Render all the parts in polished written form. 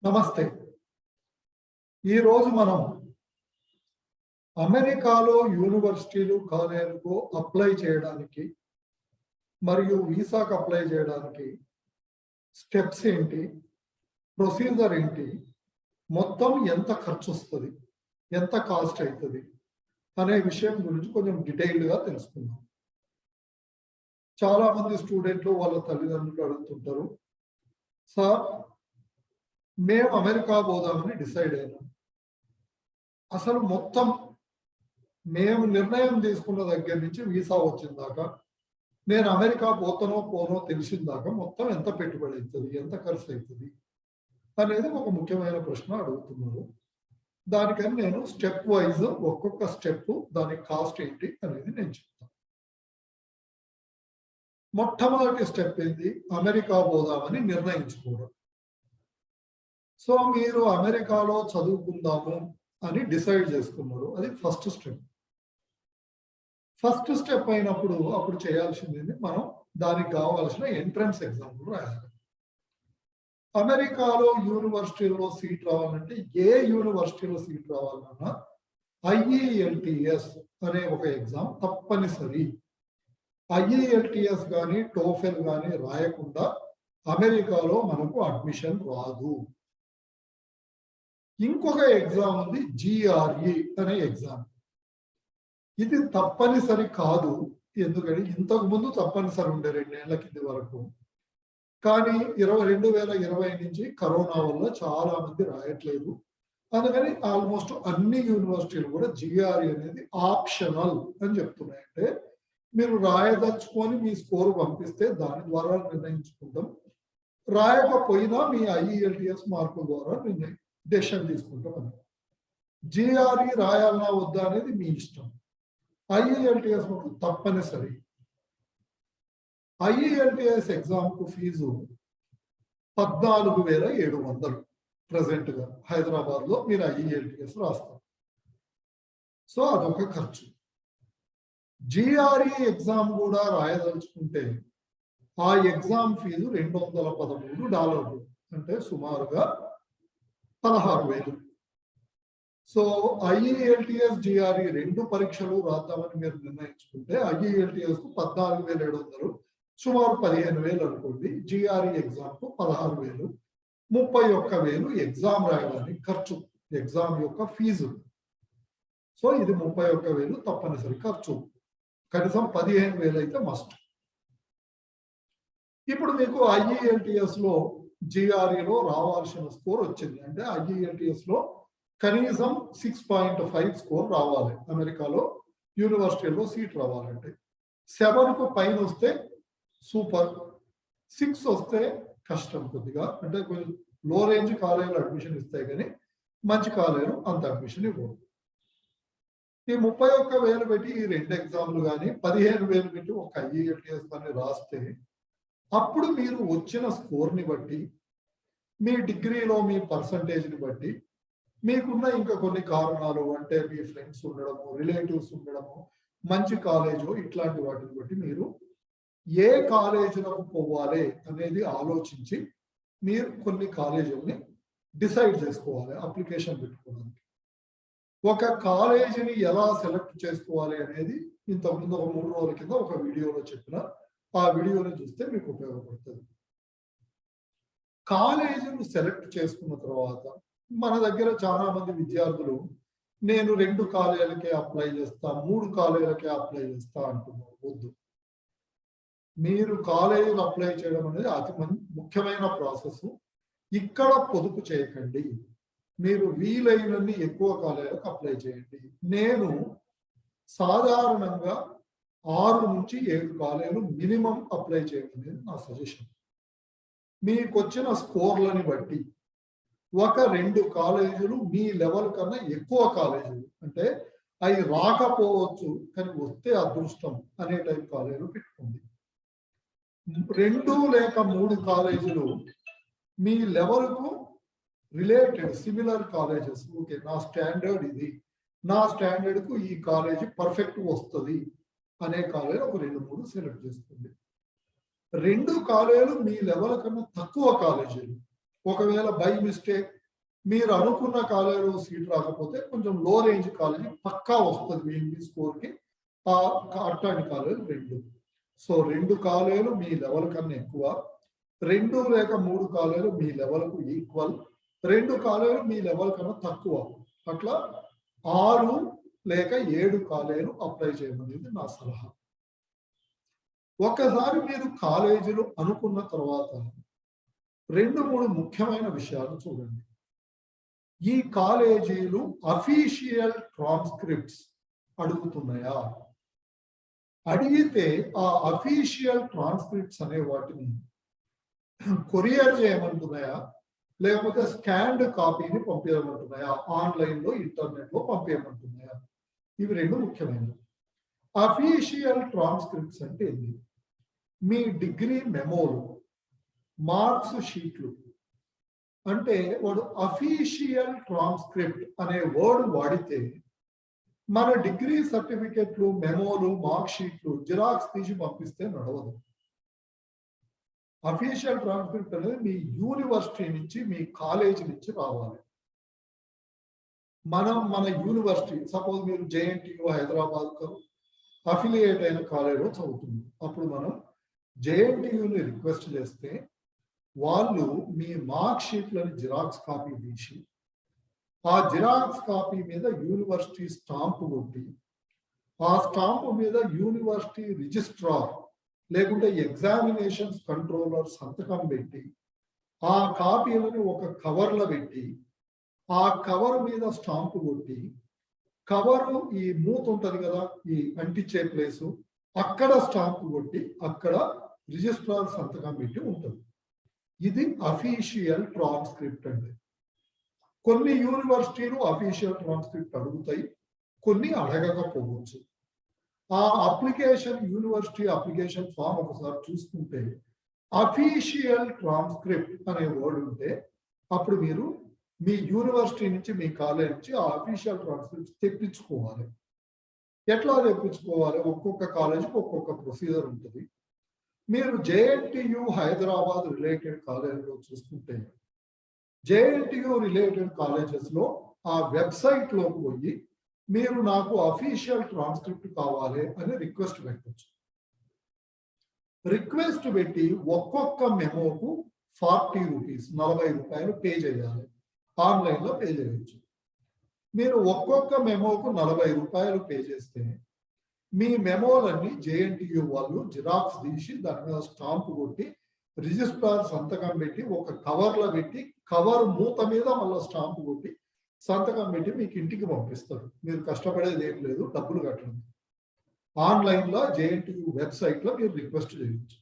నమస్తే. ఈరోజు మనం అమెరికాలో యూనివర్సిటీలు, కాలేజీలకు అప్లై చేయడానికి మరియు వీసాకు అప్లై చేయడానికి స్టెప్స్ ఏంటి, ప్రొసీజర్ ఏంటి, మొత్తం ఎంత ఖర్చు వస్తుంది, ఎంత కాస్ట్ అవుతుంది అనే విషయం గురించి కొంచెం డీటెయిల్డ్గా తెలుసుకుందాం. చాలామంది స్టూడెంట్లు వాళ్ళ తల్లిదండ్రులు అడుగుతుంటారు, సార్ మేము అమెరికా పోదామని డిసైడ్ అయినాం. అసలు మొత్తం మేము నిర్ణయం తీసుకున్న దగ్గర నుంచి వీసా వచ్చిన దాకా, నేను అమెరికా పోతానో పోనో తెలిసిన దాకా మొత్తం ఎంత పెట్టుబడి అవుతుంది, ఎంత ఖర్చు అవుతుంది అనేది ఒక ముఖ్యమైన ప్రశ్న అడుగుతున్నారు. దానికని నేను స్టెప్ వైజ్ ఒక్కొక్క స్టెప్ దాని కాస్ట్ ఏంటి అనేది నేను చెప్తాను. మొట్టమొదటి స్టెప్ ఏంటి? అమెరికా పోదామని నిర్ణయించుకోవడం. సో మీరు అమెరికాలో చదువుకుందాము అని డిసైడ్ చేసుకున్నారు, అది ఫస్ట్ స్టెప్. ఫస్ట్ స్టెప్ అయినప్పుడు అప్పుడు చేయాల్సింది మనం దానికి కావాల్సిన ఎంట్రన్స్ ఎగ్జామ్లు రాయాలి. అమెరికాలో యూనివర్సిటీలో సీట్ రావాలంటే ఏ యూనివర్సిటీలో సీట్ రావాలన్నా IELTS అనే ఒక ఎగ్జామ్ తప్పనిసరి. IELTS కానీ టోఫెల్ కానీ రాయకుండా అమెరికాలో మనకు అడ్మిషన్ రాదు. ఇంకొక ఎగ్జామ్ ఉంది, GRE అనే ఎగ్జామ్. ఇది తప్పనిసరి కాదు, ఎందుకంటే ఇంతకు ముందు తప్పనిసరి ఉండే 2 ఏళ్ల కింది వరకు. కానీ 2020 నుంచి కరోనా వల్ల చాలా మంది రాయట్లేదు. అందుకని ఆల్మోస్ట్ అన్ని యూనివర్సిటీలు కూడా GRE అనేది ఆప్షనల్ అని చెప్తున్నాయి. అంటే మీరు రాయదలుచుకొని మీ స్కోర్ పంపిస్తే దాని ద్వారా నిర్ణయించుకుంటాం, రాయకపోయినా మీ IELTS మార్కుల ద్వారా డెసిషన్ తీసుకుంటాం. అని GRE రాయాలన్నా వద్దా అనేది మీ ఇష్టం. IELTS తప్పనిసరి. IELTS ఎగ్జామ్కు ఫీజు 14,700 ప్రజెంట్గా హైదరాబాద్లో మీరు IELTS రాస్తారు. సో అదొక ఖర్చు. GRE ఎగ్జామ్ కూడా రాయదలుచుకుంటే ఆ ఎగ్జామ్ ఫీజు $213, అంటే సుమారుగా 16,000. సో IELTS GRE 2 పరీక్షలు రాద్దామని మీరు నిర్ణయించుకుంటే IELTS కు 14,700, సుమారు 15,000 అనుకోండి. GRE ఎగ్జామ్ కు 16,000, 31,000 ఎగ్జామ్ రాయడానికి ఖర్చు, ఎగ్జామ్ యొక్క ఫీజు. సో ఇది 31,000 తప్పనిసరి ఖర్చు. కనీసం 15,000 అయితే మస్ట్. ఇప్పుడు మీకు IELTS లో GREలో రావాల్సిన స్కోర్ వచ్చింది అంటే IELTS లో కనీసం 6.5 స్కోర్ రావాలి. అమెరికాలో యూనివర్సిటీలో సీట్ రావాలంటే 7కు పైన వస్తే సూపర్, 6 వస్తే కష్టం కొద్దిగా. అంటే కొంచెం లో రేంజ్ కాలేజీలో అడ్మిషన్ ఇస్తాయి కానీ మంచి కాలేజీలో అంత అడ్మిషన్ ఇవ్వదు. ఈ 31,000 పెట్టి ఈ 2 ఎగ్జామ్లు కానీ 15,000 పెట్టి ఒక IELTS కానీ రాస్తే అప్పుడు మీరు వచ్చిన స్కోర్ని బట్టి, మీ డిగ్రీలో మీ పర్సంటేజ్ని బట్టి, మీకున్న ఇంకా కొన్ని కారణాలు అంటే మీ ఫ్రెండ్స్ ఉండడము, రిలేటివ్స్ ఉండడము, మంచి కాలేజు, ఇట్లాంటి వాటిని బట్టి మీరు ఏ కాలేజీలకు పోవాలి అనేది ఆలోచించి మీరు కొన్ని కాలేజీలని డిసైడ్ చేసుకోవాలి అప్లికేషన్ పెట్టుకోవడానికి. ఒక కాలేజీని ఎలా సెలెక్ట్ చేసుకోవాలి అనేది ఇంతకుముందు ఒక 3 రోజుల కింద ఒక వీడియోలో చెప్పిన, ఆ వీడియోని చూస్తే మీకు ఉపయోగపడుతుంది. కాలేజీని సెలెక్ట్ చేసుకున్న తర్వాత మన దగ్గర చాలా మంది విద్యార్థులు నేను 2 కాలేజీలకే అప్లై చేస్తా, 3 కాలేజీలకే అప్లై చేస్తా అంటున్నారు. వద్దు. మీరు కాలేజీలు అప్లై చేయడం అనేది అతి ముఖ్యమైన ప్రాసెస్. ఇక్కడ పొదుపు చేయకండి, మీరు వీలైనన్ని ఎక్కువ కాలేజీలకు అప్లై చేయండి. నేను సాధారణంగా 6 నుంచి 7 కాలేజీలు మినిమం అప్లై చేయడం అనేది నా సజెషన్. మీకు వచ్చిన స్కోర్లని బట్టి ఒక 2 కాలేజీలు మీ లెవెల్ కన్నా ఎక్కువ కాలేజీలు, అంటే అవి రాకపోవచ్చు కానీ వస్తే అదృష్టం అనే టైప్ కాలేజీలు పెట్టుకోండి. 2 లేక 3 కాలేజీలు మీ లెవెల్కు రిలేటెడ్ సిమిలర్ కాలేజెస్. ఓకే, నా స్టాండర్డ్ ఇది, నా స్టాండర్డ్కు ఈ కాలేజీ పర్ఫెక్ట్ వస్తుంది అనే కాలేజీ ఒక 2-3 సెలెక్ట్ చేసుకోండి. 2 కాలేజీలు మీ లెవెల్ కన్నా తక్కువ కాలేజీలు ఒకవేళ బై మిస్టేక్ మీరు అనుకున్న కాలేజీలో సీట్ రాకపోతే కొంచెం లో రేంజ్ కాలేజీ పక్కా వస్తుంది మీ స్కోర్కి. అట్లాంటి కాలేజీలు 2. సో 2 కాలేజీలు మీ లెవెల్ కన్నా ఎక్కువ, 2 లేక 3 కాలేజీలు మీ లెవెల్కు ఈక్వల్, 2 కాలేజీలు మీ లెవెల్ కన్నా తక్కువ, అట్లా 6 లేక 7 కాలేజీలు అప్లై చేయమనేది నా సలహా. ఒకసారి మీరు కాలేజీలు అనుకున్న తర్వాత 2-3 ముఖ్యమైన విషయాలు చూడండి. ఈ కాలేజీలు అఫీషియల్ ట్రాన్స్క్రిప్ట్స్ అడుగుతున్నాయా? అడిగితే ఆ అఫీషియల్ ట్రాన్స్క్రిప్ట్స్ అనే వాటిని కొరియర్ చేయమంటున్నాయా, లేకపోతే స్కాన్డ్ కాపీని పంపించమంటున్నాయా, ఆన్లైన్లో ఇంటర్నెట్లో పంపించమంటున్నాయా? ఇవి 2 ముఖ్యమైనవి. అఫీషియల్ ట్రాన్స్క్రిప్ట్స్ అంటే ఏంటి? మీ డిగ్రీ మెమోలు, మార్క్స్ షీట్లు. అంటే వాడు అఫీషియల్ ట్రాన్స్క్రిప్ట్ అనే వర్డ్ వాడితే మన డిగ్రీ సర్టిఫికెట్లు, మెమోలు, మార్క్ షీట్లు జిరాక్స్ తీసి పంపిస్తే నడవదు. అఫీషియల్ ట్రాన్స్క్రిప్ట్ అనేది మీ యూనివర్సిటీ నుంచి, మీ కాలేజీ నుంచి రావాలి. మన యూనివర్సిటీ, సపోజ్ మీరు జేఎన్టీయూ హైదరాబాద్ అఫిలియేట్ అయిన కాలేజీలో చదువుతుంది, అప్పుడు మనం జేఎన్టీయూని రిక్వెస్ట్ చేస్తే వాళ్ళు మీ మార్క్ షీట్లని జిరాక్స్ కాపీ తీసి ఆ జిరాక్స్ కాపీ మీద యూనివర్సిటీ స్టాంపు కొట్టి, ఆ స్టాంపు మీద యూనివర్సిటీ రిజిస్ట్రార్ లేకుంటే ఎగ్జామినేషన్స్ కంట్రోలర్ సంతకం పెట్టి ఆ కాపీలను ఒక కవర్లో పెట్టి ఆ కవర్ మీద స్టాంపు కొట్టి, కవరు ఈ మూత ఉంటుంది కదా, ఈ అంటించే ప్లేసు, అక్కడ స్టాంపు కొట్టి అక్కడ రిజిస్ట్రార్ సంతకం పెట్టి ఉంటుంది. ఇది అఫీషియల్ ట్రాన్స్క్రిప్ట్ అండి. కొన్ని యూనివర్సిటీలు అఫీషియల్ ట్రాన్స్క్రిప్ట్ అడుగుతాయి, కొన్ని అడగకపోవచ్చు. ఆ అప్లికేషన్, యూనివర్సిటీ అప్లికేషన్ ఫామ్ ఒకసారి చూసుకుంటే అఫీషియల్ ట్రాన్స్క్రిప్ట్ అనే వర్డ్ ఉంటే అప్పుడు మీరు మీ యూనివర్సిటీ నుంచి, మీ కాలేజ్ నుంచి ఆ అఫీషియల్ ట్రాన్స్క్రిప్ట్ తెప్పించుకోవాలి. ఎట్లా తెప్పించుకోవాలి? ఒక్కొక్క కాలేజీకి ఒక్కొక్క ప్రొసీజర్ ఉంటుంది. మీరు జేఎన్టీయూ హైదరాబాద్ రిలేటెడ్ కాలేజీలో చూసుకుంటే జేఎన్టీయూ రిలేటెడ్ కాలేజెస్లో ఆ వెబ్సైట్లోకి పోయి మీరు నాకు అఫీషియల్ ట్రాన్స్క్రిప్ట్ కావాలి అని రిక్వెస్ట్ పెట్టచ్చు. రిక్వెస్ట్ పెట్టి ఒక్కొక్క మెమోకు 40 రూపీస్, 40 రూపాయలు పే చేయాలి. ఆన్లైన్లో పే చేయవచ్చు. మీరు ఒక్కొక్క మెమోకు 40 రూపాయలు పే చేస్తే మీ మెమోలన్నీ జేఎన్టీయూ వాళ్ళు జిరాక్స్ తీసి దాని మీద స్టాంపు కొట్టి రిజిస్ట్రార్ సంతకం పెట్టి ఒక కవర్లో పెట్టి, కవర్ మూత మీద మళ్ళీ స్టాంపు కొట్టి సంతకం పెట్టి మీకు ఇంటికి పంపిస్తారు. మీరు కష్టపడేది ఏం లేదు, డబ్బులు కట్టండి. ఆన్లైన్లో జేఎన్టీయూ వెబ్సైట్లో మీరు రిక్వెస్ట్ చేయవచ్చు.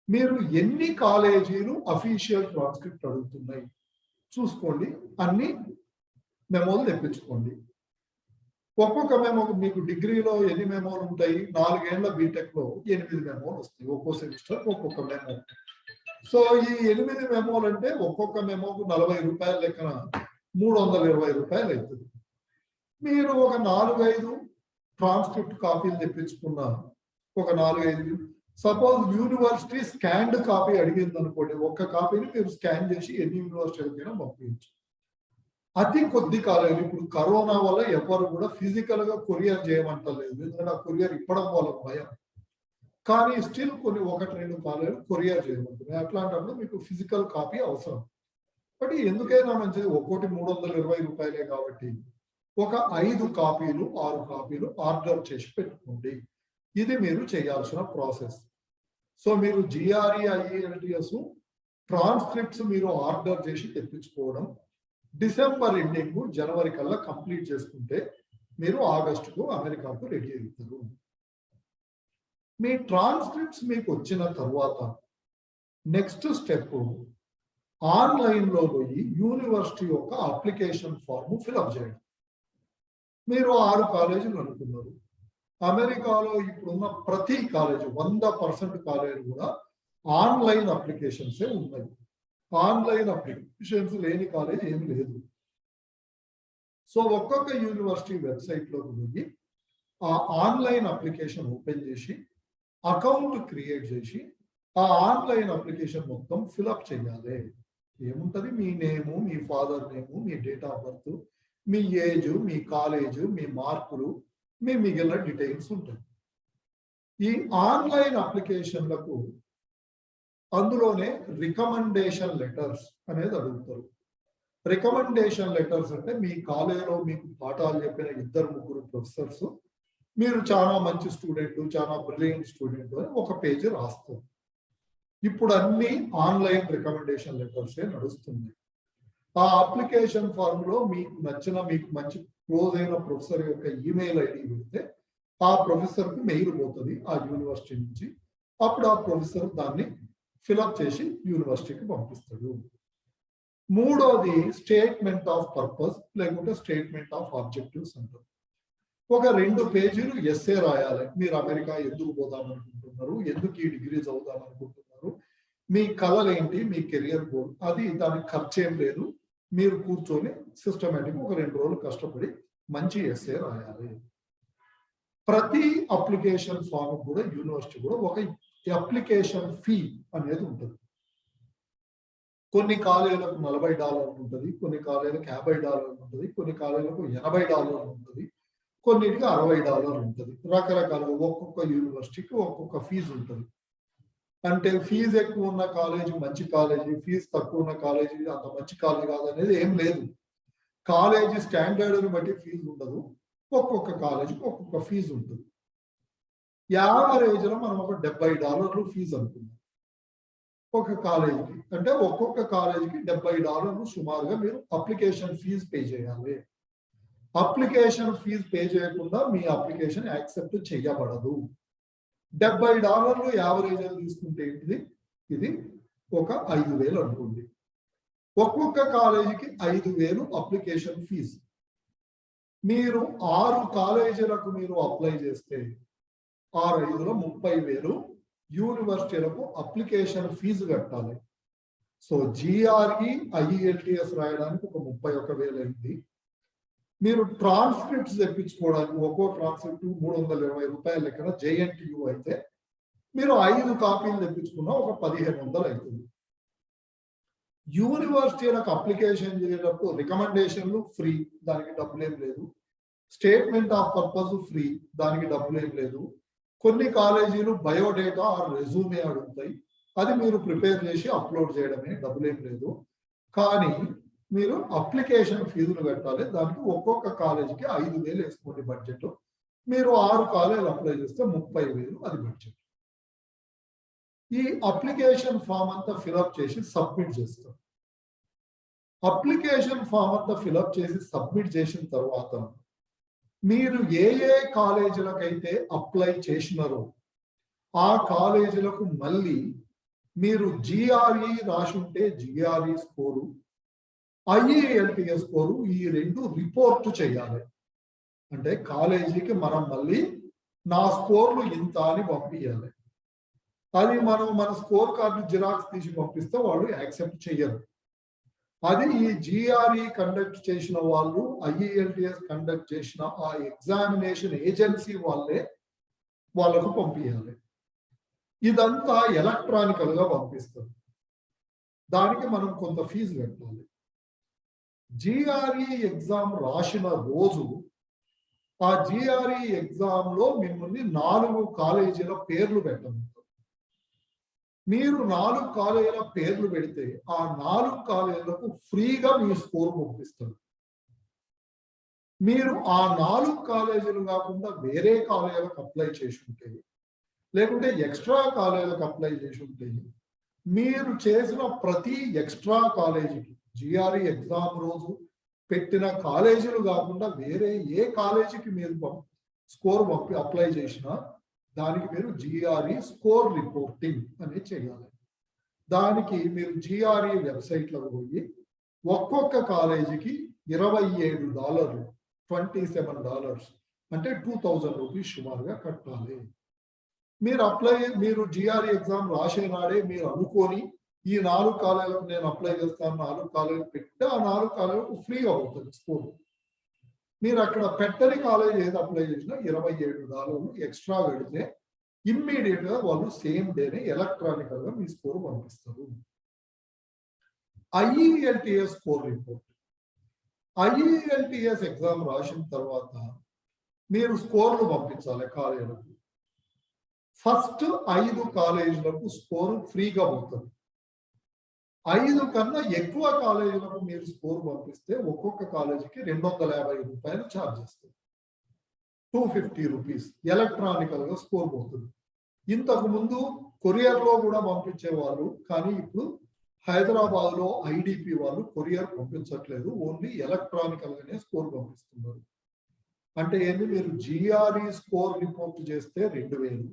మీరు ఎన్ని కాలేజీలు అఫీషియల్ ట్రాన్స్క్రిప్ట్ అడుగుతున్నాయి చూసుకోండి, అన్ని మెమోలు తెప్పించుకోండి. ఒక్కొక్క మెమో, మీకు డిగ్రీలో ఎన్ని మెమోలు ఉంటాయి? 4 ఏళ్ల బీటెక్లో 8 మెమోలు వస్తాయి, ఒక్కో సెమిస్టర్ ఒక్కొక్క మెమో. సో ఈ 8 మెమోలు అంటే ఒక్కొక్క మెమోకు 40 రూపాయల లెక్కన 320 రూపాయలు అవుతుంది. మీరు ఒక 4-5 ట్రాన్స్క్రిప్ట్ కాపీలు తెప్పించుకున్న, ఒక 4-5, సపోజ్ యూనివర్సిటీ స్కాన్డ్ కాపీ అడిగింది అనుకోండి, ఒక్క కాపీని మీరు స్కాన్ చేసి ఎన్ని యూనివర్సిటీలకైనా పంపించచ్చు. అతి కొద్ది కాలేజీలు, ఇప్పుడు కరోనా వల్ల ఎవరు కూడా ఫిజికల్ గా కొరియర్ చేయమంటలేదు, ఎందుకంటే ఆ కొరియర్ ఇప్పడం వల్ల భయం. కానీ స్టిల్ కొన్ని 1-2 కాలేజీలు కొరియర్ చేయమంటున్నాయి. అట్లాంటప్పుడు మీకు ఫిజికల్ కాపీ అవసరం. బట్ ఎందుకైనా మంచిది, ఒక్కోటి 320 రూపాయలే కాబట్టి ఒక 5 కాపీలు 6 కాపీలు ఆర్డర్ చేసి పెట్టుకోండి. ఇది మీరు చేయాల్సిన ప్రాసెస్. సో మీరు జిఆర్ఈ, ఐఎల్టీఎస్ ట్రాన్స్క్రిప్ట్స్ మీరు ఆర్డర్ చేసి తెప్పించుకోవడం, డిసెంబర్ ఎండింగ్ జనవరి కల్లా కంప్లీట్ చేసుకుంటే మీరు ఆగస్టుకు అమెరికాకు రెడీ అవుతారు. మీ ట్రాన్స్క్రిప్ట్స్ మీకు వచ్చిన తర్వాత నెక్స్ట్ స్టెప్ ఆన్లైన్లో పోయి యూనివర్సిటీ యొక్క అప్లికేషన్ ఫామ్ ఫిల్అప్ చేయడం. మీరు 6 కాలేజీలు అనుకున్నారు. అమెరికాలో ఇప్పుడున్న ప్రతి కాలేజీ 100% కాలేజీ కూడా ఆన్లైన్ అప్లికేషన్సే ఉన్నాయి. ఆన్లైన్ అప్లికేషన్స్ లేని కాలేజ్ ఏమి లేదు. సో ఒక్కొక్క యూనివర్సిటీ వెబ్సైట్లోకి వెళ్ళి ఆ ఆన్లైన్ అప్లికేషన్ ఓపెన్ చేసి అకౌంట్ క్రియేట్ చేసి ఆ ఆన్లైన్ అప్లికేషన్ మొత్తం ఫిల్అప్ చేయాలి. ఏముంటది, మీ నేము, మీ ఫాదర్ నేము, మీ డేట్ ఆఫ్ బర్త్, మీ ఏజ్, మీ కాలేజ్, మీ మార్కులు, మీ మిగిలిన డీటెయిల్స్ ఉంటాయి. ఈ ఆన్లైన్ అప్లికేషన్లకు అందులోనే రికమెండేషన్ లెటర్స్ అనేది అడుగుతారు. రికమెండేషన్ లెటర్స్ అంటే మీ కాలేజీలో మీకు పాఠాలు చెప్పిన 2-3 ప్రొఫెసర్స్ మీరు చాలా మంచి స్టూడెంట్, చాలా బ్రిలియంట్ స్టూడెంట్ అని ఒక పేజీ రాస్తారు. ఇప్పుడు అన్ని ఆన్లైన్ రికమెండేషన్ లెటర్సే నడుస్తుంది. ఆ అప్లికేషన్ ఫార్మ్ లో మీకు నచ్చిన, మీకు మంచి క్లోజ్ అయిన ప్రొఫెసర్ యొక్క ఈమెయిల్ ఐడి పెడితే ఆ ప్రొఫెసర్ కి మెయిల్ పోతుంది ఆ యూనివర్సిటీ నుంచి. అప్పుడు ఆ ప్రొఫెసర్ దాన్ని ఫిలప్ చేసి యూనివర్సిటీకి పంపిస్తాడు. మూడోది స్టేట్మెంట్ ఆఫ్ పర్పస్ లేకుంటే స్టేట్మెంట్ ఆఫ్ ఆబ్జెక్టివ్స్ అంటారు. ఒక 2 పేజీలు ఎస్సే రాయాలి. మీరు అమెరికా ఎందుకు పోదాం అనుకుంటున్నారు, ఎందుకు ఈ డిగ్రీ చదువుదాం అనుకుంటున్నారు, మీ కళలు ఏంటి, మీ కెరియర్ గోల్. అది దానికి ఖర్చు ఏం లేదు. మీరు కూర్చొని సిస్టమేటిక్ ఒక 2 రోజులు కష్టపడి మంచి ఎస్సే రాయాలి. ప్రతి అప్లికేషన్ ఫామ్ కూడా యూనివర్సిటీ కూడా ఒక అప్లికేషన్ ఫీ అనేది ఉంటుంది. కొన్ని కాలేజీలకు $40 ఉంటుంది, కొన్ని కాలేజీలకు $50 ఉంటుంది, కొన్ని కాలేజీలకు $80 ఉంటుంది, కొన్నిటికి $60 ఉంటుంది. రకరకాలుగా ఒక్కొక్క యూనివర్సిటీకి ఒక్కొక్క ఫీజు ఉంటుంది. అంటే ఫీజు ఎక్కువ ఉన్న కాలేజీ మంచి కాలేజీ, ఫీజు తక్కువ ఉన్న కాలేజీ అంత మంచి కాలేజీ కాదు అనేది ఏం లేదు. కాలేజీ స్టాండర్డ్ని బట్టి ఫీజు ఉండదు. ఒక్కొక్క కాలేజీకి ఒక్కొక్క ఫీజు ఉంటుంది. యావరేజ్లో మనం ఒక $70 ఫీజు అనుకుందాం ఒక కాలేజీకి. అంటే ఒక్కొక్క కాలేజీకి $70 సుమారుగా మీరు అప్లికేషన్ ఫీజు పే చేయాలి. అప్లికేషన్ ఫీజు పే చేయకుండా మీ అప్లికేషన్ యాక్సెప్ట్ చేయబడదు. $70 యావరేజ్ తీసుకుంటే ఇది ఒక 5,000 అనుకోండి. ఒక్కొక్క కాలేజీకి 5,000 అప్లికేషన్ ఫీజు. మీరు 6 కాలేజీలకు మీరు అప్లై చేస్తే 6×5 30,000 యూనివర్సిటీలకు అప్లికేషన్ ఫీజు కట్టాలి. సో GRE IELTS రాయడానికి ఒక 31,000 అయింది. మీరు ట్రాన్స్క్రిప్ట్స్ తెప్పించుకోవడానికి ఒక్కో ట్రాన్స్క్రిప్ట్ $320 లెక్కన JNTU అయితే మీరు 5 కాపీలు తెప్పించుకున్న ఒక 1,500 అవుతుంది. యూనివర్సిటీలకు అప్లికేషన్ చేసేటప్పుడు రికమెండేషన్లు ఫ్రీ, దానికి డబ్బులు ఏం లేదు. స్టేట్మెంట్ ఆఫ్ పర్పస్ ఫ్రీ, దానికి డబ్బులు ఏం లేదు. కొన్ని కాలేజీలు బయోడేటా ఆర్ రెజ్యూమే అడుగుతాయి, అది మీరు ప్రిపేర్ చేసి అప్లోడ్ చేయడమే, డబ్బులు ఏం లేదు. కానీ మీరు అప్లికేషన్ ఫీజులు కట్టాలి. దానికి ఒక్కొక్క కాలేజీకి 5,000 వేసుకోండి బడ్జెట్. మీరు 6 కాలేజీలు అప్లై చేస్తే 30,000 అది బడ్జెట్. ఈ అప్లికేషన్ ఫామ్ అంతా ఫిలప్ చేసి సబ్మిట్ చేస్తారు. అప్లికేషన్ ఫామ్ అంతా ఫిలప్ చేసి సబ్మిట్ చేసిన తర్వాత మీరు ఏ కాలేజీలకైతే అప్లై చేసినారో ఆ కాలేజీలకు మళ్ళీ మీరు GRE రాసుంటే GRE score, IELTS score, ఈ 2 రిపోర్ట్ చేయాలి. అంటే కాలేజీకి మనం మళ్ళీ నా స్కోర్లు ఇంత అని పంపించాలి. అది మనం మన స్కోర్ కార్డు జిరాక్స్ తీసి పంపిస్తే వాళ్ళు యాక్సెప్ట్ చేయరు. అది ఈ GRE కండక్ట్ చేసిన వాళ్ళు, IELTS కండక్ట్ చేసిన ఆ ఎగ్జామినేషన్ ఏజెన్సీ వాళ్ళకు పంపించాలి. ఇదంతా ఎలక్ట్రానికల్ గా పంపిస్తారు. దానికి మనం కొంత ఫీజు కట్టాలి. GRE ఎగ్జామ్ రాసిన రోజు ఆ GRE ఎగ్జామ్ లో మిమ్మల్ని 4 కాలేజీల పేర్లు పెట్టమంటారు. మీరు 4 కాలేజీల పేర్లు పెడితే ఆ 4 కాలేజీలకు ఫ్రీగా మీ స్కోర్ పంపిస్తారు. మీరు ఆ 4 కాలేజీలు కాకుండా వేరే కాలేజీలకు అప్లై చేసి ఉంటే, లేకుంటే ఎక్స్ట్రా కాలేజీలకు అప్లై చేసి ఉంటే, మీరు చేసిన ప్రతి ఎక్స్ట్రా కాలేజీకి GRE ఎగ్జామ్ రోజు పెట్టిన కాలేజీలు కాకుండా వేరే ఏ కాలేజీకి మీరు స్కోర్ అప్లై చేసినా దానికి మీరు GRE స్కోర్ రిపోర్టింగ్ అనేది చేయాలి. దానికి మీరు GRE వెబ్సైట్లోకి పోయి ఒక్కొక్క కాలేజీకి $27 $27 అంటే 2,000 రూపీస్ సుమారుగా కట్టాలి. మీరు GRE ఎగ్జామ్ రాసే నాడే మీరు అనుకొని ఈ 4 కాలేజీలకు నేను అప్లై చేస్తాను, 4 కాలేజీలు పెట్టి ఆ 4 కాలేజీలకు ఫ్రీగా అవుతుంది స్కోర్. మీరు అక్కడ పెట్టని కాలేజ్ ఏది అప్లై చేసినా $27 ఎక్స్ట్రా పెడితే ఇమ్మీడియట్ గా వాళ్ళు సేమ్ డేనే ఎలక్ట్రానికల్ గా మీ స్కోర్ పంపిస్తారు. IELTS score report. IELTS exam రాసిన తర్వాత మీరు స్కోర్లు పంపించాలి కాలేజీలకు. ఫస్ట్ 5 కాలేజీలకు స్కోర్ ఫ్రీగా పోతుంది. 5 కన్నా ఎక్కువ కాలేజీలకు మీరు స్కోర్ పంపిస్తే ఒక్కొక్క కాలేజీకి 250 రూపాయలు ఛార్జ్ చేస్తుంది. 250 రూపీస్ ఎలక్ట్రానికల్ గా స్కోర్ పోతుంది. ఇంతకు ముందు కొరియర్ లో కూడా పంపించేవాళ్ళు, కానీ ఇప్పుడు హైదరాబాద్ లో ఐడిపి వాళ్ళు కొరియర్ పంపించట్లేదు, ఓన్లీ ఎలక్ట్రానికల్ గానే స్కోర్ పంపిస్తున్నారు. అంటే ఏంటి, మీరు జిఆర్ఈ స్కోర్ రిపోర్ట్ చేస్తే 2000,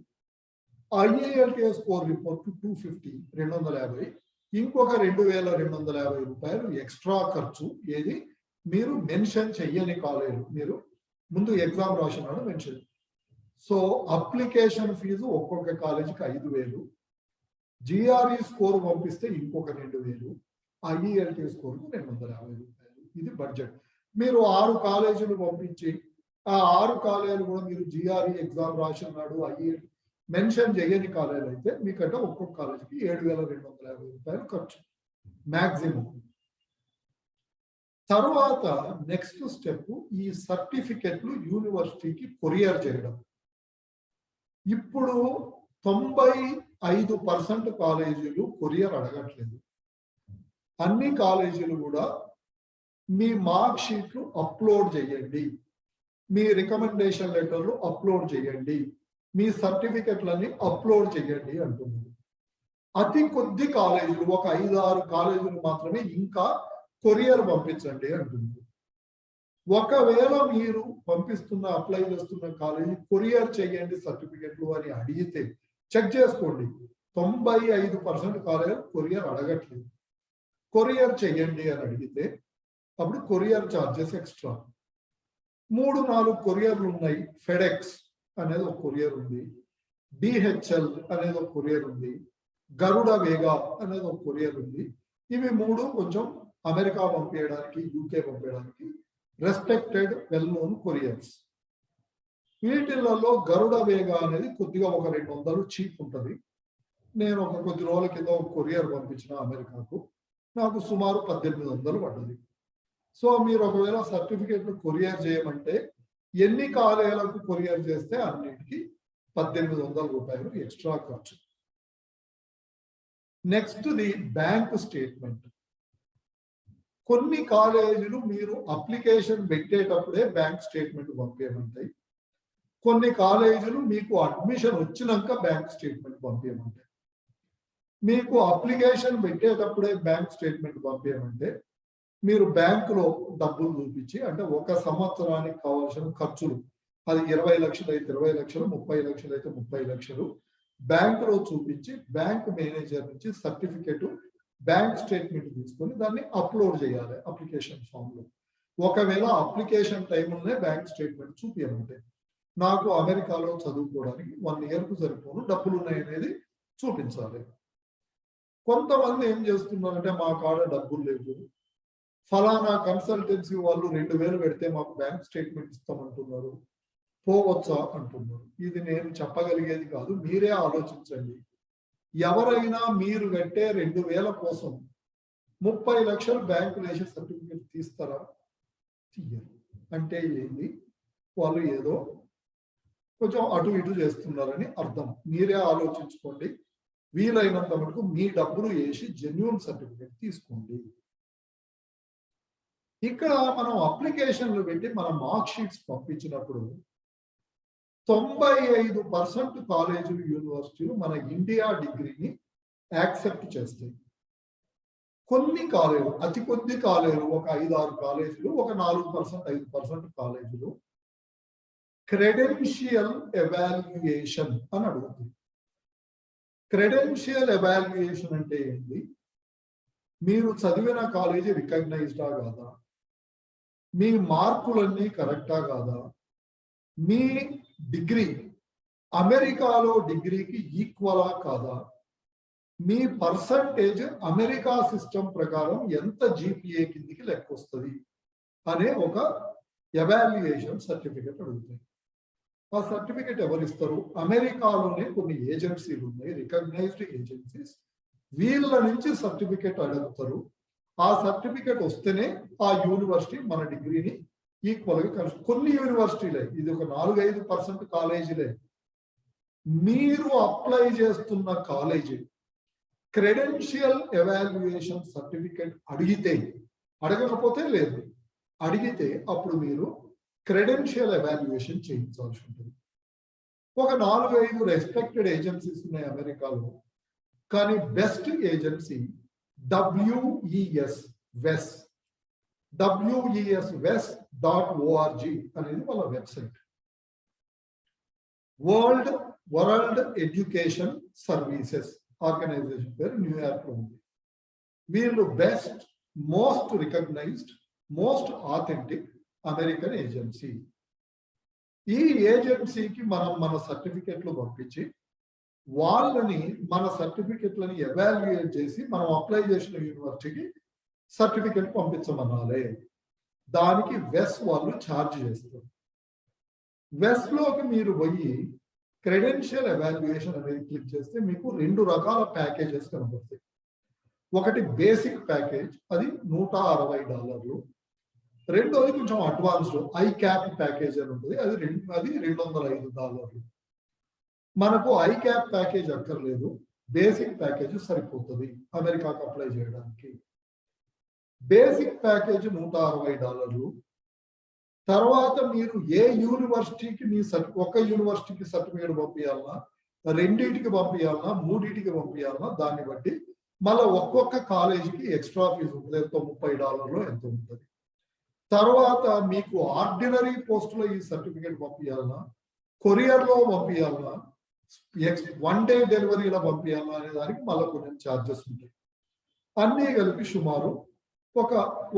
ఐఏఎల్టీఎస్ స్కోర్ రిపోర్ట్ 250, 250, ఇంకొక 2250 రూపాయలు ఎక్స్ట్రా ఖర్చు. ఏది మీరు మెన్షన్ చెయ్యని కాలేజీలు, మీరు ముందు ఎగ్జామ్ రాసినాడు మెన్షన్. సో అప్లికేషన్ ఫీజు ఒక్కొక్క కాలేజీకి 5000, జిఆర్ఈ స్కోర్ పంపిస్తే ఇంకొక 2000, ఐఈఎల్టీ స్కోర్కు 250 రూపాయలు. ఇది బడ్జెట్. మీరు 6 కాలేజీలు పంపించి ఆ 6 కాలేజీలు కూడా మీరు జిఆర్ఈ ఎగ్జామ్ రాసినాడు ఐఈఎల్టీ మెన్షన్ చేయని కాలేజీలు అయితే మీకంటే ఒక్కొక్క కాలేజీకి 7250 రూపాయలు ఖర్చు మ్యాక్సిమం. తర్వాత నెక్స్ట్ స్టెప్ ఈ సర్టిఫికెట్లు యూనివర్సిటీకి కొరియర్ చేయడం. ఇప్పుడు 95% కాలేజీలు కొరియర్ అడగట్లేదు. అన్ని కాలేజీలు కూడా మీ మార్క్ షీట్లు అప్లోడ్ చేయండి, మీ రికమెండేషన్ లెటర్లు అప్లోడ్ చేయండి, మీ సర్టిఫికెట్లని అప్లోడ్ చేయండి అంటున్నారు. అతి కొద్ది కాలేజీలు, ఒక 5-6 కాలేజీలు మాత్రమే ఇంకా కొరియర్ పంపించండి అంటున్నారు. ఒకవేళ మీరు పంపిస్తున్న అప్లై చేస్తున్న కాలేజీ కొరియర్ చేయండి సర్టిఫికెట్లు అని అడిగితే చెక్ చేసుకోండి, 95% కాలేజీలు కొరియర్ అడగట్లేదు. కొరియర్ చేయండి అని అడిగితే అప్పుడు కొరియర్ ఛార్జెస్ ఎక్స్ట్రా. 3-4 కొరియర్లు ఉన్నాయి. ఫెడెక్స్ అనేది ఒక కొరియర్ ఉంది, డిహెచ్ఎల్ అనేది ఒక కొరియర్ ఉంది, గరుడ వేగా అనేది ఒక కొరియర్ ఉంది. ఇవి 3 కొంచెం అమెరికా పంపించడానికి, యూకే పంపించడానికి రెస్పెక్టెడ్ వెల్ నోన్ కొరియర్స్. వీటిలలో గరుడ వేగా అనేది కొద్దిగా ఒక 200 చీప్ ఉంటుంది. నేను ఒక కొద్ది రోజుల కింద ఒక కొరియర్ పంపించిన అమెరికాకు, నాకు సుమారు 1800 పడ్డది. సో మీరు ఒకవేళ సర్టిఫికేట్లు కొరియర్ చేయమంటే ఎన్ని కాలేజీలకు కొరియర్ చేస్తే అన్నిటికీ 1800 రూపాయలు ఎక్స్ట్రా ఖర్చు. Next the bank statement. కొన్ని కాలేజీలు మీరు అప్లికేషన్ పెట్టేటప్పుడే బ్యాంక్ స్టేట్మెంట్ పంపించమంటాయి, కొన్ని కాలేజీలు మీకు అడ్మిషన్ వచ్చినాక బ్యాంక్ స్టేట్మెంట్ పంపించమంటాయి. మీకు అప్లికేషన్ పెట్టేటప్పుడే బ్యాంక్ స్టేట్మెంట్ పంపించమంటే మీరు బ్యాంకులో డబ్బులు చూపించి, అంటే 1 సంవత్సరానికి కావాల్సిన ఖర్చులు, అది 20 లక్షలు అయితే 20 లక్షలు, 30 లక్షలు అయితే 30 లక్షలు బ్యాంకులో చూపించి బ్యాంక్ మేనేజర్ నుంచి సర్టిఫికెట్, బ్యాంక్ స్టేట్మెంట్ తీసుకొని దాన్ని అప్లోడ్ చేయాలి అప్లికేషన్ ఫామ్ లో. ఒకవేళ అప్లికేషన్ టైంలోనే బ్యాంక్ స్టేట్మెంట్ చూపించమంటే, నాకు అమెరికాలో చదువుకోవడానికి 1 ఇయర్కు సరిపోను డబ్బులు ఉన్నాయనేది చూపించాలి. కొంతమంది ఏం చేస్తున్నారంటే, మా కాడ డబ్బులు లేవు, ఫలానా కన్సల్టెన్సీ వాళ్ళు 2000 పెడితే మాకు బ్యాంక్ స్టేట్మెంట్ ఇస్తామంటున్నారు, పోవచ్చా అంటున్నారు. ఇది నేను చెప్పగలిగేది కాదు, మీరే ఆలోచించండి. ఎవరైనా మీరు కట్టే 2000 కోసం 30 లక్షలు బ్యాంకులు వేసే సర్టిఫికేట్ తీస్తారా? తీయరు. అంటే ఏంది, వాళ్ళు ఏదో కొంచెం అటు ఇటు చేస్తున్నారని అర్థం. మీరే ఆలోచించుకోండి. వీలైనంత వరకు మీ డబ్బులు వేసి జెన్యూన్ సర్టిఫికేట్ తీసుకోండి. ఇక్కడ మనం అప్లికేషన్లు పెట్టి మన మార్క్ షీట్స్ పంపించినప్పుడు 95% కాలేజీలు, యూనివర్సిటీలు మన ఇండియా డిగ్రీని యాక్సెప్ట్ చేస్తాయి. కొన్ని కాలేజీలు, అతి కొద్ది కాలేజీలు, ఒక 5-6 కాలేజీలు, ఒక 4%, 5% కాలేజీలు క్రెడెన్షియల్ ఎవాల్యుయేషన్ అని అడుగుతుంది. క్రెడెన్షియల్ ఎవాల్యుయేషన్ అంటే ఏంటి? మీరు చదివిన కాలేజీ రికగ్నైజ్డా కాదా, మీ మార్కులన్నీ కరెక్టా కాదా, మీ డిగ్రీ అమెరికాలో డిగ్రీకి ఈక్వలా కాదా, మీ పర్సంటేజ్ అమెరికా సిస్టమ్ ప్రకారం ఎంత జీపీఏ కిందికి లెక్క వస్తుంది అనే ఒక ఎవాల్యుయేషన్ సర్టిఫికెట్ అడుగుతాయి. ఆ సర్టిఫికెట్ ఎవరు ఇస్తారు? అమెరికాలోనే కొన్ని ఏజెన్సీలు ఉన్నాయి, రికగ్నైజ్డ్ ఏజెన్సీస్, వీళ్ళ నుంచి సర్టిఫికెట్ అడుగుతారు. ఆ సర్టిఫికెట్ వస్తేనే ఆ యూనివర్సిటీ మన డిగ్రీని ఈక్వల్ గా కొన్ని యూనివర్సిటీలే, ఇది ఒక 4-5% కాలేజీలే. మీరు అప్లై చేస్తున్న కాలేజీ క్రెడెన్షియల్ ఎవాల్యుయేషన్ సర్టిఫికెట్ అడిగితే, అడగకపోతే లేదు, అడిగితే అప్పుడు మీరు క్రెడెన్షియల్ ఎవాల్యుయేషన్ చేయించాల్సి ఉంటుంది. ఒక 4-5 రెస్పెక్టెడ్ ఏజెన్సీస్ ఉన్నాయి అమెరికాలో, కానీ బెస్ట్ ఏజెన్సీ WES వెస్ WESWES.org అనేది వాళ్ళ website. World Education Services organization పేరు న్యూయార్క్ లో ఉంది. వీళ్ళు best, most recognized, most authentic American agency. ఈ ఏజెన్సీకి మనం మన సర్టిఫికెట్లు పంపించి వాళ్ళని మన సర్టిఫికెట్లని ఎవాల్యుయేట్ చేసి మనం అప్లై చేసిన యూనివర్సిటీకి సర్టిఫికెట్ పంపించమనాలే. దానికి వెస్ వాళ్ళు ఛార్జ్ చేస్తారు. వెస్ లోకి మీరు పోయి క్రెడెన్షియల్ ఎవాల్యుయేషన్ అనేది క్లిక్ చేస్తే మీకు 2 రకాల ప్యాకేజెస్ కనబడతాయి. ఒకటి బేసిక్ ప్యాకేజ్, అది $160. రెండోది కొంచెం అడ్వాన్స్డ్ ఐక్యాప్ ప్యాకేజ్ అని ఉంటుంది, అది $205. మనకు ఐక్యాప్ ప్యాకేజ్ అక్కర్లేదు, బేసిక్ ప్యాకేజ్ సరిపోతుంది అమెరికాకు అప్లై చేయడానికి. Basic package $160. తర్వాత మీరు ఏ యూనివర్సిటీకి మీ ఒక యూనివర్సిటీకి సర్టిఫికేట్ పంపించాలన్నా, రెండింటికి పంపించాలన్నా, మూడింటికి పంపించాలన్నా దాన్ని బట్టి మళ్ళీ ఒక్కొక్క కాలేజీకి ఎక్స్ట్రా ఫీజు ఉంటుంది, ఎంతో $30 ఎంతో ఉంటుంది. తర్వాత మీకు ఆర్డినరీ పోస్టులో ఈ సర్టిఫికేట్ పంపించాలన్నా, కొరియర్లో పంపించాలన్నా, 1 డే డెలివరీలో పంపించాలన్నా అనే దానికి మళ్ళీ కొన్ని ఛార్జెస్ ఉంటాయి. అన్నీ కలిపి సుమారు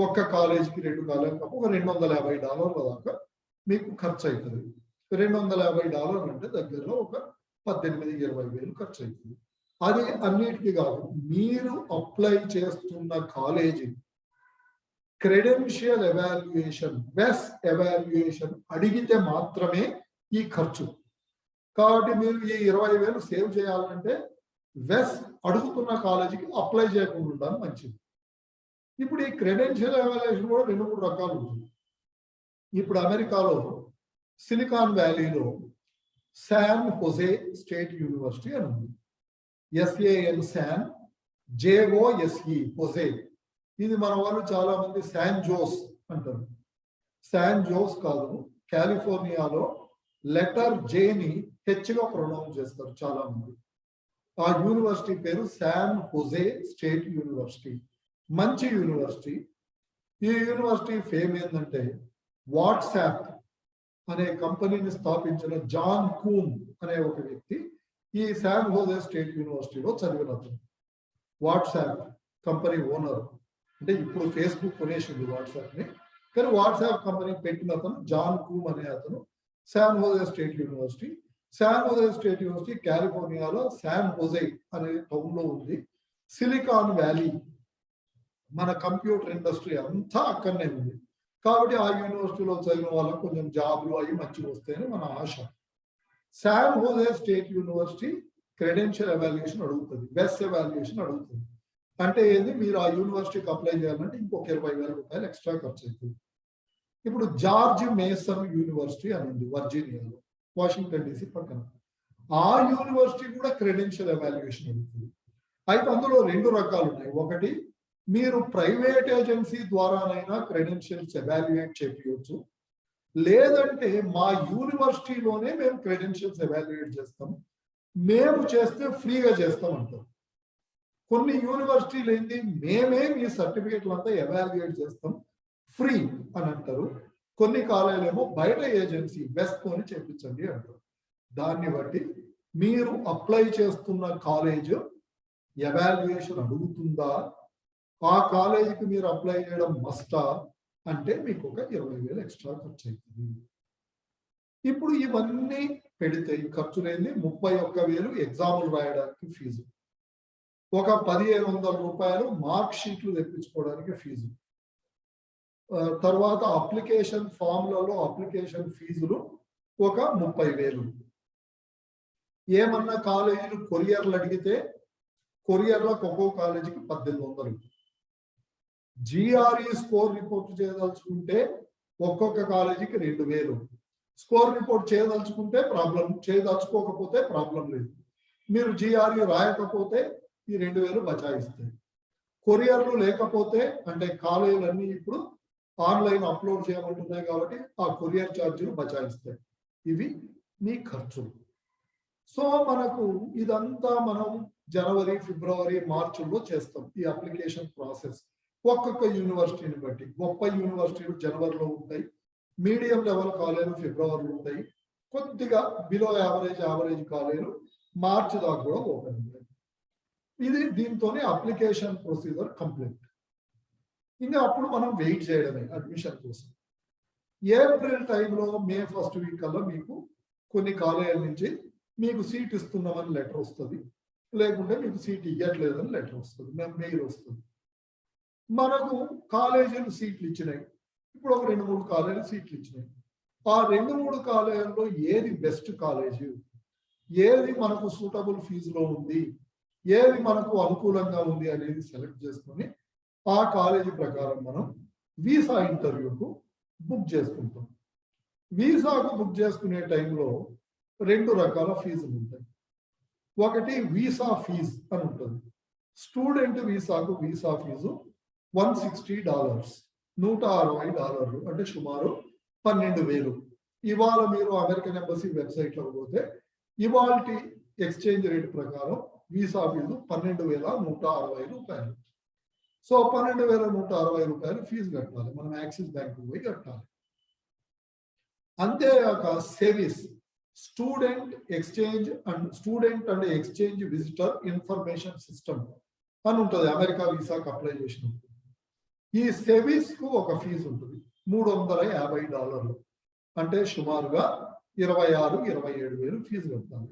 ఒక్క కాలేజీకి 2 కాలేజీకి ఒక $250 దాకా మీకు ఖర్చు అవుతుంది. $250 అంటే దగ్గరలో ఒక 18-20 వేలు ఖర్చు అవుతుంది. అది అన్నిటికీ కాదు, మీరు అప్లై చేస్తున్న కాలేజీ క్రెడెన్షియల్ ఎవాల్యుయేషన్, వెస్ ఎవాల్యుయేషన్ అడిగితే మాత్రమే ఈ ఖర్చు. కాబట్టి మీరు ఈ 20 వేలు సేవ్ చేయాలంటే వెస్ అడుగుతున్న కాలేజీకి అప్లై చేయకుండా ఉండడం మంచిది. ఇప్పుడు ఈ క్రెడెన్షియల్ ఎవాల్యుయేషన్ కూడా 2-3 రకాలు ఉంటుంది. ఇప్పుడు అమెరికాలో సిలికాన్ వ్యాలీలో శాన్ హోజే స్టేట్ యూనివర్సిటీ అని ఉంది. SAN Jose. ఇది మన వాళ్ళు చాలా మంది శాన్ జోస్ అంటారు. శాన్ జోస్ కాదు, కాలిఫోర్నియాలో లెటర్ జేని హెచ్గా ప్రొనౌన్స్ చేస్తారు చాలా మంది. ఆ యూనివర్సిటీ పేరు శాన్ హోజే స్టేట్ యూనివర్సిటీ. మంచి యూనివర్సిటీ. ఈ యూనివర్సిటీ ఫేమ్ ఏంటంటే వాట్సాప్ అనే కంపెనీని స్థాపించిన జాన్ కూన్ అనే ఒక వ్యక్తి ఈ శాన్ హోజే స్టేట్ యూనివర్సిటీలో చదివినతను. వాట్సాప్ కంపెనీ ఓనర్, అంటే ఇప్పుడు ఫేస్బుక్ కొనేసింది వాట్సాప్ని, కానీ వాట్సాప్ కంపెనీ పెట్టిన అతను జాన్ కూన్ అనే అతను San Jose State University. San Jose State University కాలిఫోర్నియాలో శాన్ హోజే అనే టౌన్ లో ఉంది. సిలికాన్ వ్యాలీ, మన కంప్యూటర్ ఇండస్ట్రీ అంతా అక్కడనే ఉంది. కాబట్టి ఆ యూనివర్సిటీలో చదివిన వాళ్ళకి కొంచెం జాబ్లు అవి మంచిగా వస్తాయని మన ఆశ. San Jose State University credential evaluation అడుగుతుంది, వెస్ ఎవాల్యుయేషన్ అడుగుతుంది. అంటే ఏంది, మీరు ఆ యూనివర్సిటీకి అప్లై చేయాలంటే ఇంకొక $20,000 ఎక్స్ట్రా ఖర్చు అవుతుంది. ఇప్పుడు జార్జ్ మేసన్ యూనివర్సిటీ అని ఉంది వర్జీనియాలో, వాషింగ్టన్ DC పక్కన. ఆ యూనివర్సిటీ కూడా క్రెడెన్షియల్ ఎవాల్యుయేషన్ అడుగుతుంది. అయితే అందులో 2 రకాలు ఉన్నాయి. ఒకటి, మీరు ప్రైవేట్ ఏజెన్సీ ద్వారానైనా క్రెడెన్షియల్స్ ఎవాల్యుయేట్ చేయవచ్చు, లేదంటే మా యూనివర్సిటీలోనే మేము క్రెడెన్షియల్స్ ఎవాల్యుయేట్ చేస్తాం, మేము చేస్తే ఫ్రీగా చేస్తాం అంటారు. కొన్ని యూనివర్సిటీలు ఏంటి, మేమే మీ సర్టిఫికేట్లు అంతా ఎవాల్యుయేట్ చేస్తాం ఫ్రీ అని అంటారు. కొన్ని కాలేజీలు ఏమో బయట ఏజెన్సీ వెస్తోని చేయించండి అంటారు. దాన్ని బట్టి మీరు అప్లై చేస్తున్న కాలేజ్ ఎవాల్యుయేషన్ అడుగుతుందా, ఆ కాలేజీకి మీరు అప్లై చేయడం మస్టా అంటే మీకు ఒక 20,000 ఎక్స్ట్రా ఖర్చు అవుతుంది. ఇప్పుడు ఇవన్నీ పెడితే ఈ ఖర్చు లేని 31,000 ఎగ్జాములు రాయడానికి ఫీజు, ఒక $1,500 మార్క్ షీట్లు తెప్పించుకోవడానికి ఫీజు, తర్వాత అప్లికేషన్ ఫామ్లలో అప్లికేషన్ ఫీజులు ఒక 30,000. ఏమన్నా కాలేజీలు కొరియర్లు అడిగితే కొరియర్లో ఒక్కో కాలేజీకి 1,800. GRE స్కోర్ రిపోర్ట్ చేయదలుచుకుంటే ఒక్కొక్క కాలేజీకి 2000. స్కోర్ రిపోర్ట్ చేయదలుచుకుంటే ప్రాబ్లం, చేయదలుచుకోకపోతే ప్రాబ్లం లేదు. మీరు GRE రాయకపోతే ఈ 2000 బచాయిస్తాయి. కొరియర్లు లేకపోతే అంటే కాలేజీలన్నీ ఇప్పుడు ఆన్లైన్ అప్లోడ్ చేయమంటున్నాయి కాబట్టి ఆ కొరియర్ ఛార్జీలు బచాయిస్తాయి. ఇవి మీ ఖర్చులు. సో మనకు ఇదంతా మనం జనవరి, ఫిబ్రవరి, మార్చిలో చేస్తాం ఈ అప్లికేషన్ ప్రాసెస్. ఒక్కొక్క యూనివర్సిటీని బట్టి గొప్ప యూనివర్సిటీలు జనవరిలో ఉంటాయి, మీడియం లెవెల్ కాలేజీలు ఫిబ్రవరిలో ఉంటాయి, కొద్దిగా బిలో యావరేజ్ కాలేజీలు మార్చి దాకా కూడా ఓపెన్ ఉంటాయి. ఇది దీంతోనే అప్లికేషన్ ప్రొసీజర్ కంప్లీట్. ఇంకా అప్పుడు మనం వెయిట్ చేయడమే అడ్మిషన్ కోసం. ఏప్రిల్ టైంలో మే ఫస్ట్ వీక్ కల్లా మీకు కొన్ని కాలేజీల నుంచి మీకు సీట్ ఇస్తున్నామని లెటర్ వస్తుంది, లేకుంటే మీకు సీట్ ఇవ్వట్లేదని లెటర్ వస్తుంది, మెయిల్ వస్తుంది. మనకు కాలేజీలు సీట్లు ఇచ్చినాయి, ఇప్పుడు ఒక 2-3 కాలేజీలు సీట్లు ఇచ్చినాయి. ఆ 2-3 కాలేజీల్లో ఏది బెస్ట్ కాలేజీ, ఏది మనకు సూటబుల్ ఫీజులో ఉంది, ఏది మనకు అనుకూలంగా ఉంది అనేది సెలెక్ట్ చేసుకొని ఆ కాలేజీ ప్రకారం మనం వీసా ఇంటర్వ్యూకు బుక్ చేసుకుంటాం. వీసాకు బుక్ చేసుకునే టైంలో 2 రకాల ఫీజులు ఉంటాయి. ఒకటి వీసా ఫీజు అని ఉంటుంది. స్టూడెంట్ వీసాకు వీసా ఫీజు $160, $160, అంటే సుమారు 12,000. ఇవాళ మీరు అమెరికన్ ఎంబసీ వెబ్సైట్లో పోతే ఇవాళ ఎక్స్చేంజ్ రేట్ ప్రకారం వీసా ఫీజు $12,160. సో $12,160 ఫీజు కట్టాలి, మనం యాక్సిస్ బ్యాంక్ పోయి కట్టాలి. అంతేగాక SEVIS, student and exchange visitor information system అని ఉంటుంది అమెరికా వీసాకు అప్లై చేసినప్పుడు. ఈ సెవిస్ కు ఒక ఫీజు ఉంటుంది $350, అంటే సుమారుగా 26-27,000 ఫీజు కట్టాలి.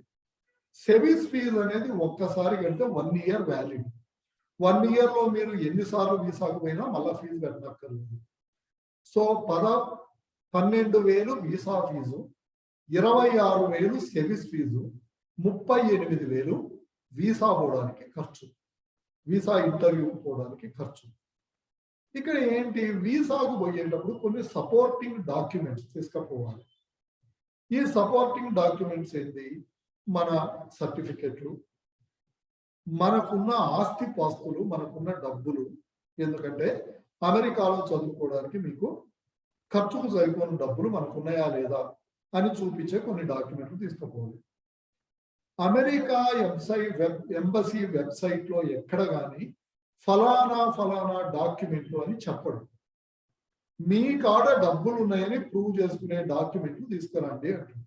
సెవిస్ ఫీజు అనేది ఒక్కసారి కడితే 1 year వ్యాలిడ్. 1 year లో మీరు ఎన్నిసార్లు వీసాకు పోయినా మళ్ళీ ఫీజు కట్టనక్కర్లేదు. So 12,000 visa fee, 26,000 SEVIS fee, 38,000 visa పోవడానికి ఖర్చు, వీసా ఇంటర్వ్యూ పోవడానికి ఖర్చు. ఇక్కడ ఏంటి, వీసాకు పోయేటప్పుడు కొన్ని సపోర్టింగ్ డాక్యుమెంట్స్ తీసుకుపోవాలి. ఈ సపోర్టింగ్ డాక్యుమెంట్స్ ఏంటి, మన సర్టిఫికెట్లు, మనకున్న ఆస్తి పాస్తులు, మనకున్న డబ్బులు. ఎందుకంటే అమెరికాలో చదువుకోవడానికి మీకు ఖర్చుకు సరిపోయిన డబ్బులు మనకున్నాయా లేదా అని చూపించే కొన్ని డాక్యుమెంట్లు తీసుకుపోవాలి. అమెరికా ఎంబసీ వెబ్సైట్లో ఎక్కడ కానీ ఫలానా డాక్యుమెంట్లు అని చెప్పడు. మీ కాడ డబ్బులు ఉన్నాయని ప్రూవ్ చేసుకునే డాక్యుమెంట్లు తీసుకురండి అంటుంది.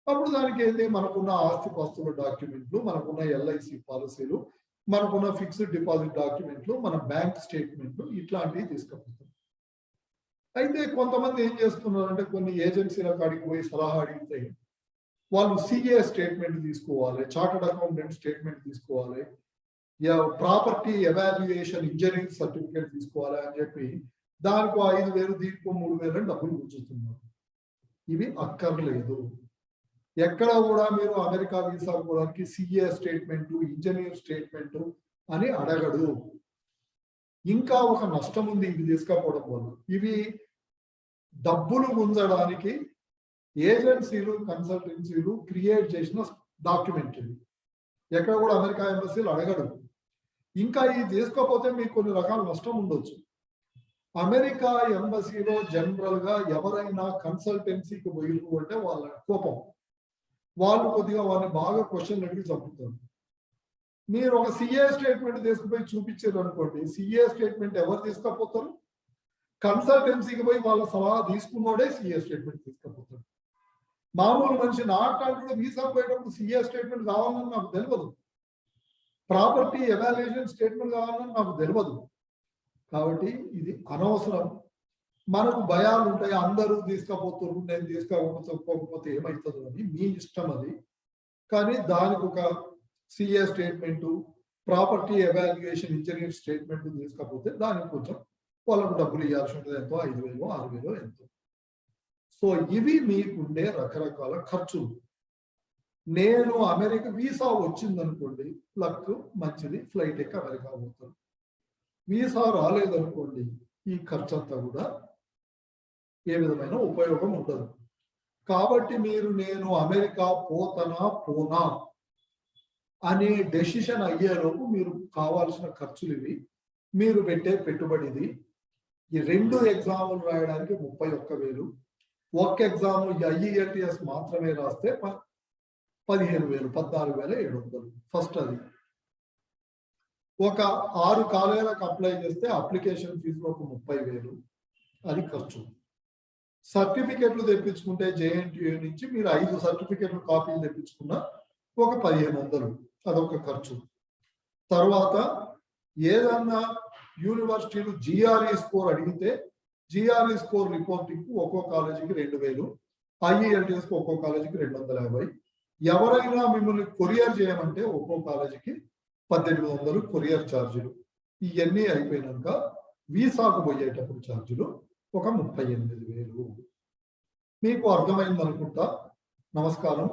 అప్పుడు దానికి ఏంటి, మనకున్న ఆస్తి పాస్తుల డాక్యుమెంట్లు, మనకున్న LIC పాలసీలు, మనకున్న ఫిక్స్డ్ డిపాజిట్ డాక్యుమెంట్లు, మన బ్యాంక్ స్టేట్మెంట్లు, ఇట్లాంటివి తీసుకుపోతాం. అయితే కొంతమంది ఏం చేస్తున్నారంటే కొన్ని ఏజెన్సీల కాడికి పోయి సలహా అడిగితే వాళ్ళు CA స్టేట్మెంట్ తీసుకోవాలి, చార్టర్డ్ అకౌంటెంట్ స్టేట్మెంట్ తీసుకోవాలి, ప్రాపర్టీ ఎవాల్యుయేషన్ ఇంజనీరింగ్ సర్టిఫికేట్ తీసుకోవాలి అని చెప్పి దానికి 5,000 దీనికి 3,000 డబ్బులు గుంజుతున్నారు. ఇవి అక్కర్లేదు. ఎక్కడ కూడా మీరు అమెరికా వీసా పోవడానికి CA స్టేట్మెంట్, ఇంజనీర్ స్టేట్మెంట్ అని అడగడు. ఇంకా ఒక నష్టం ఉంది ఇవి తీసుకపోవడం వల్ల. ఇవి డబ్బులు గుంజడానికి ఏజెన్సీలు, కన్సల్టెన్సీలు క్రియేట్ చేసిన డాక్యుమెంట్ ఇది. ఎక్కడ కూడా అమెరికా ఎంబసీలు అడగడు. ఇంకా ఇది తీసుకోకపోతే మీకు కొన్ని రకాల నష్టం ఉండొచ్చు. అమెరికా ఎంబసీలో జనరల్ గా ఎవరైనా కన్సల్టెన్సీకి పోయిరు అంటే వాళ్ళ కోపం, వాళ్ళు కొద్దిగా వాళ్ళని బాగా క్వశ్చన్లు అడిగి చంపుతారు. మీరు ఒక CA స్టేట్మెంట్ తీసుకుపోయి చూపించారు అనుకోండి, CA స్టేట్మెంట్ ఎవరు తీసుకపోతారు, కన్సల్టెన్సీకి పోయి వాళ్ళ సలహా తీసుకున్నోడే CA స్టేట్మెంట్ తీసుకపోతారు. మామూలు మనిషి నాటాంటి వీసా పోయేటప్పుడు CA స్టేట్మెంట్ కావాలని నాకు తెలియదు, ప్రాపర్టీ ఎవాల్యుయేషన్ స్టేట్మెంట్ కావాలని నాకు తెలియదు. కాబట్టి ఇది అనవసరం. మనకు భయాలు ఉంటాయి, అందరూ తీసుకపోతున్నారు, నేను తీసుకోకపోతే ఏమవుతుందో అని. మీ ఇష్టం అది. కానీ దానికి ఒక CA statement, property evaluation engineer statement తీసుకపోతే దానికి కొంచెం వాళ్ళకు డబ్బులు ఇవ్వాల్సి ఉంటుంది. ఎంతో 5,000, 6,000 ఎంతో. సో ఇవి మీకుండే రకరకాల ఖర్చులు. నేను అమెరికా వీసా వచ్చిందనుకోండి, లక్ మంచిది, ఫ్లైట్ ఎక్కి అమెరికా పోతాను. వీసా రాలేదనుకోండి, ఈ ఖర్చు అంతా కూడా ఏ విధమైన ఉపయోగం ఉండదు. కాబట్టి నేను అమెరికా పోనా అనే డెసిషన్ అయ్యేలోపు మీరు కావాల్సిన ఖర్చులు ఇవి, మీరు పెట్టే పెట్టుబడి ఇది. ఈ 2 ఎగ్జాములు రాయడానికి 31,000, ఒక్క ఎగ్జామ్ IELTS మాత్రమే రాస్తే 15,000, 14,700 ఫస్ట్. అది ఒక 6 కాలేజీలకు అప్లై చేస్తే అప్లికేషన్ ఫీజు ఒక 30,000, అది ఖర్చు. సర్టిఫికెట్లు తెప్పించుకుంటే JNTU నుంచి మీరు 5 సర్టిఫికెట్లు కాపీలు తెప్పించుకున్న ఒక 1,500, అదొక ఖర్చు. తర్వాత ఏదన్నా యూనివర్సిటీలు GRE స్కోర్ అడిగితే GRE స్కోర్ రిపోర్టింగ్ ఒక్కో కాలేజీకి 2,000, IELTS ఒక్కో కాలేజీకి 250. ఎవరైనా మిమ్మల్ని కొరియర్ చేయమంటే ఒక్కో కాలేజీకి 1,800 కొరియర్ ఛార్జీలు. ఇవన్నీ అయిపోయినాక వీసాకు పోయేటప్పుడు ఛార్జీలు ఒక 38,000. మీకు అర్థమైంది అనుకుంటా. నమస్కారం.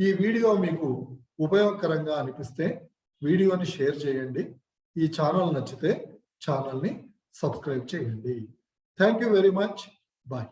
ఈ వీడియో మీకు ఉపయోగకరంగా అనిపిస్తే వీడియోని షేర్ చేయండి. ఈ ఛానల్ నచ్చితే ఛానల్ని సబ్స్క్రైబ్ చేయండి. Thank you very much. Bye.